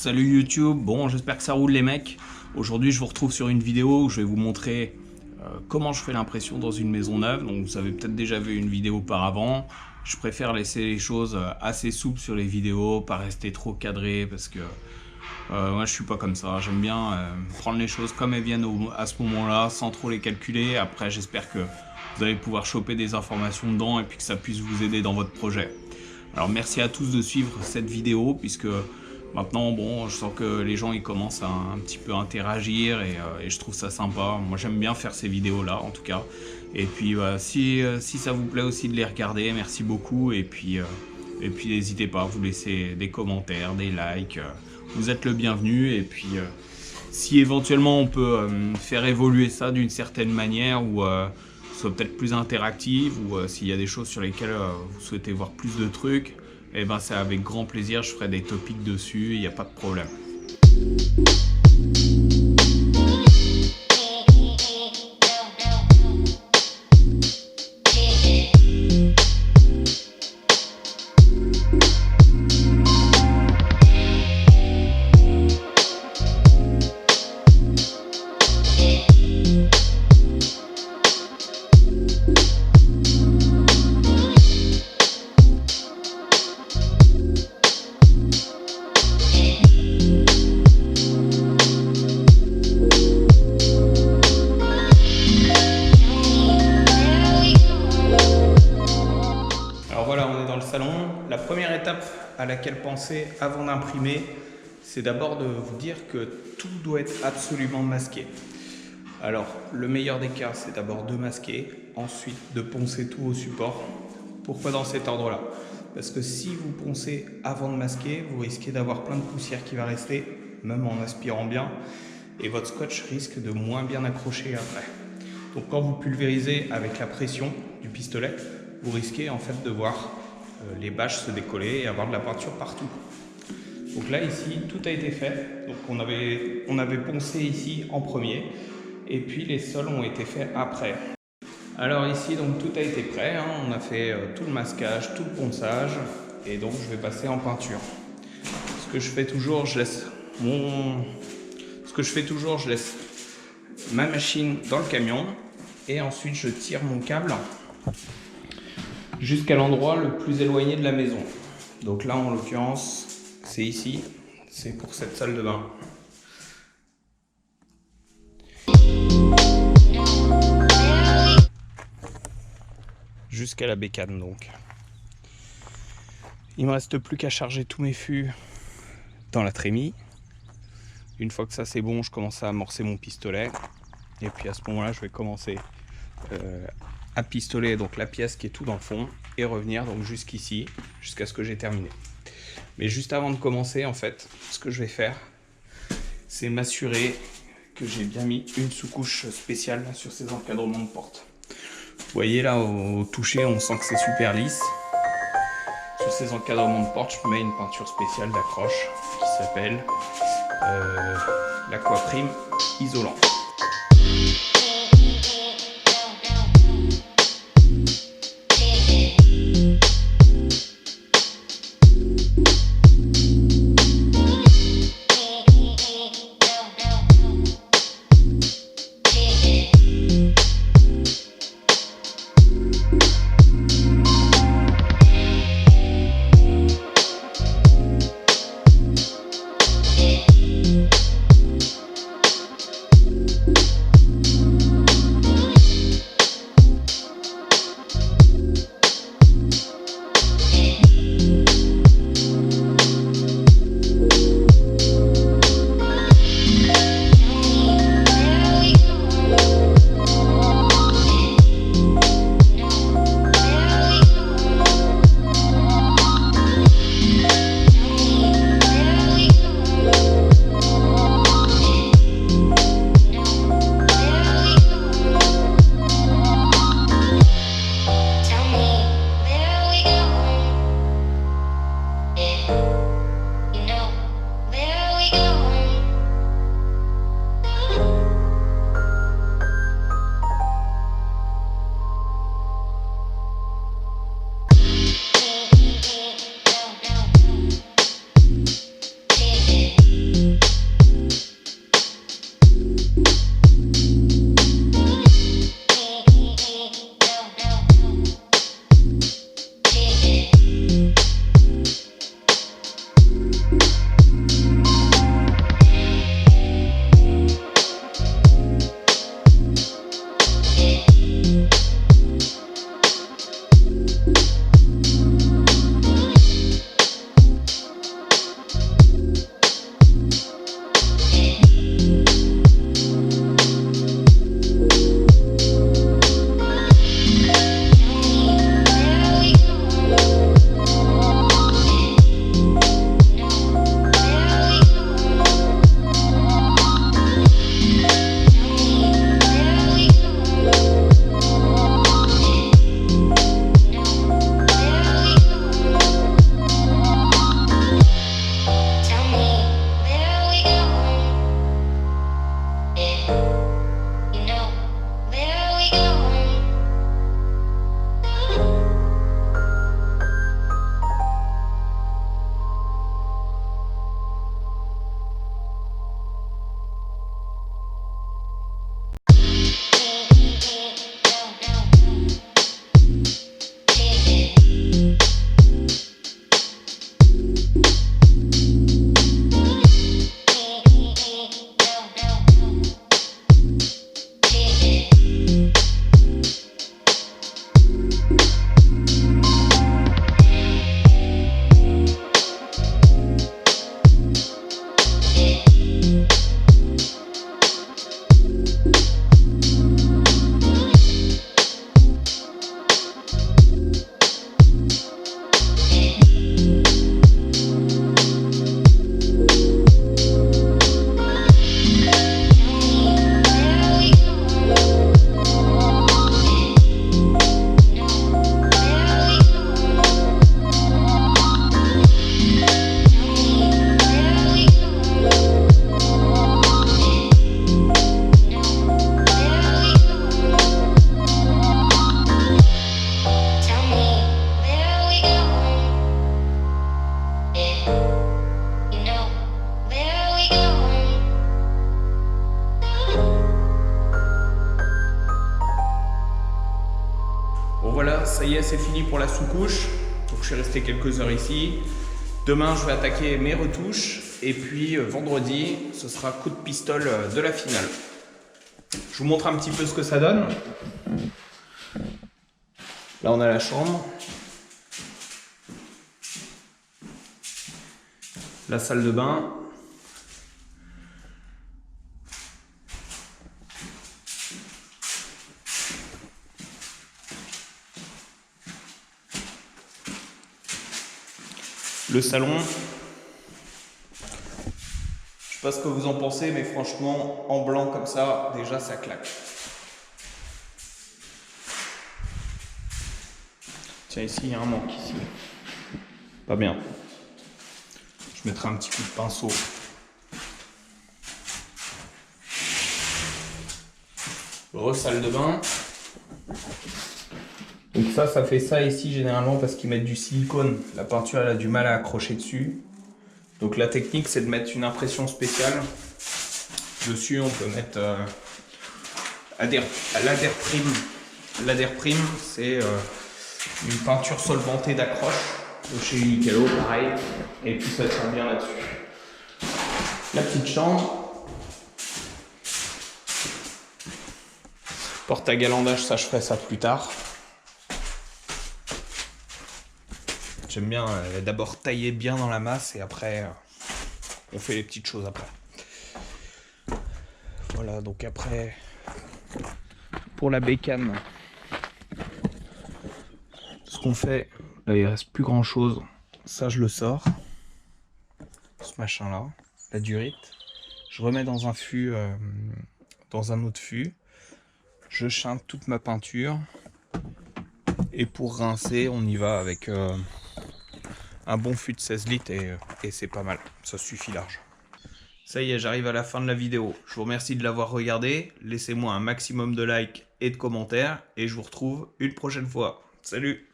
Salut YouTube, bon j'espère que ça roule les mecs. Aujourd'hui je vous retrouve sur une vidéo où je vais vous montrer comment je fais l'impression dans une maison neuve. Donc vous avez peut-être déjà vu une vidéo auparavant. Je préfère laisser les choses assez souples sur les vidéos, pas rester trop cadré parce que moi je suis pas comme ça. J'aime bien prendre les choses comme elles viennent à ce moment-là sans trop les calculer. Après j'espère que vous allez pouvoir choper des informations dedans et puis que ça puisse vous aider dans votre projet. Alors merci à tous de suivre cette vidéo puisque maintenant bon je sens que les gens ils commencent à un petit peu interagir et je trouve ça sympa. Moi j'aime bien faire ces vidéos là en tout cas. Et puis si ça vous plaît aussi de les regarder, merci beaucoup et puis n'hésitez pas à vous laisser des commentaires, des likes, vous êtes le bienvenu et puis si éventuellement on peut faire évoluer ça d'une certaine manière ou soit peut-être plus interactive ou s'il y a des choses sur lesquelles vous souhaitez voir plus de trucs, et ben c'est avec grand plaisir, je ferai des topics dessus, il n'y a pas de problème. Voilà, on est dans le salon. La première étape à laquelle penser avant d'imprimer, c'est d'abord de vous dire que tout doit être absolument masqué. Alors, le meilleur des cas, c'est d'abord de masquer, ensuite de poncer tout au support. Pourquoi dans cet ordre-là? Parce que si vous poncez avant de masquer, vous risquez d'avoir plein de poussière qui va rester, même en aspirant bien, et votre scotch risque de moins bien accrocher après. Donc quand vous pulvérisez avec la pression du pistolet, vous risquez en fait de voir les bâches se décoller et avoir de la peinture partout. Donc là ici tout a été fait, donc on avait poncé ici en premier et puis les sols ont été faits après. Alors ici donc tout a été prêt, hein. On a fait tout le masquage, tout le ponçage et donc je vais passer en peinture. Ce que je fais toujours, je laisse ma machine dans le camion et ensuite je tire mon câble jusqu'à l'endroit le plus éloigné de la maison. Donc là en l'occurrence c'est ici, c'est pour cette salle de bain. Jusqu'à la bécane donc. Il me reste plus qu'à charger tous mes fûts dans la trémie. Une fois que ça c'est bon, je commence à amorcer mon pistolet et puis à ce moment là je vais commencer à pistoler donc la pièce qui est tout dans le fond et revenir donc jusqu'ici jusqu'à ce que j'ai terminé. Mais juste avant de commencer en fait, ce que je vais faire c'est m'assurer que j'ai bien mis une sous-couche spéciale sur ces encadrements de porte. Vous voyez là au toucher on sent que c'est super lisse. Sur ces encadrements de porte je mets une peinture spéciale d'accroche qui s'appelle l'Aquaprime isolant. est c'est fini pour la sous-couche. Donc je suis resté quelques heures ici. Demain, je vais attaquer mes retouches. Et puis vendredi, ce sera coup de pistole de la finale. Je vous montre un petit peu ce que ça donne. Là, on a la chambre. La salle de bain. Le salon. Je sais pas ce que vous en pensez, mais franchement, en blanc comme ça, déjà ça claque. Tiens, ici, il y a un manque ici. Pas bien. Je mettrai un petit coup de pinceau. Salle de bain. Donc ça fait ça ici généralement parce qu'ils mettent du silicone. La peinture elle a du mal à accrocher dessus. Donc la technique c'est de mettre une impression spéciale. Dessus on peut mettre l'Aderprime. L'Aderprime c'est une peinture solvantée d'accroche. De chez Uniqlo pareil. Et puis ça tient bien là-dessus. La petite chambre. Porte à galandage, ça je ferai ça plus tard. J'aime bien d'abord tailler bien dans la masse et après on fait les petites choses après. Voilà, donc après pour la bécane, ce qu'on fait, là il reste plus grand chose. Ça je le sors, ce machin là, la durite. Je remets dans un fût, dans un autre fût. Je chinte toute ma peinture. Et pour rincer, on y va avec un bon fût de 16 litres et c'est pas mal. Ça suffit large. Ça y est, j'arrive à la fin de la vidéo. Je vous remercie de l'avoir regardé. Laissez-moi un maximum de likes et de commentaires. Et je vous retrouve une prochaine fois. Salut!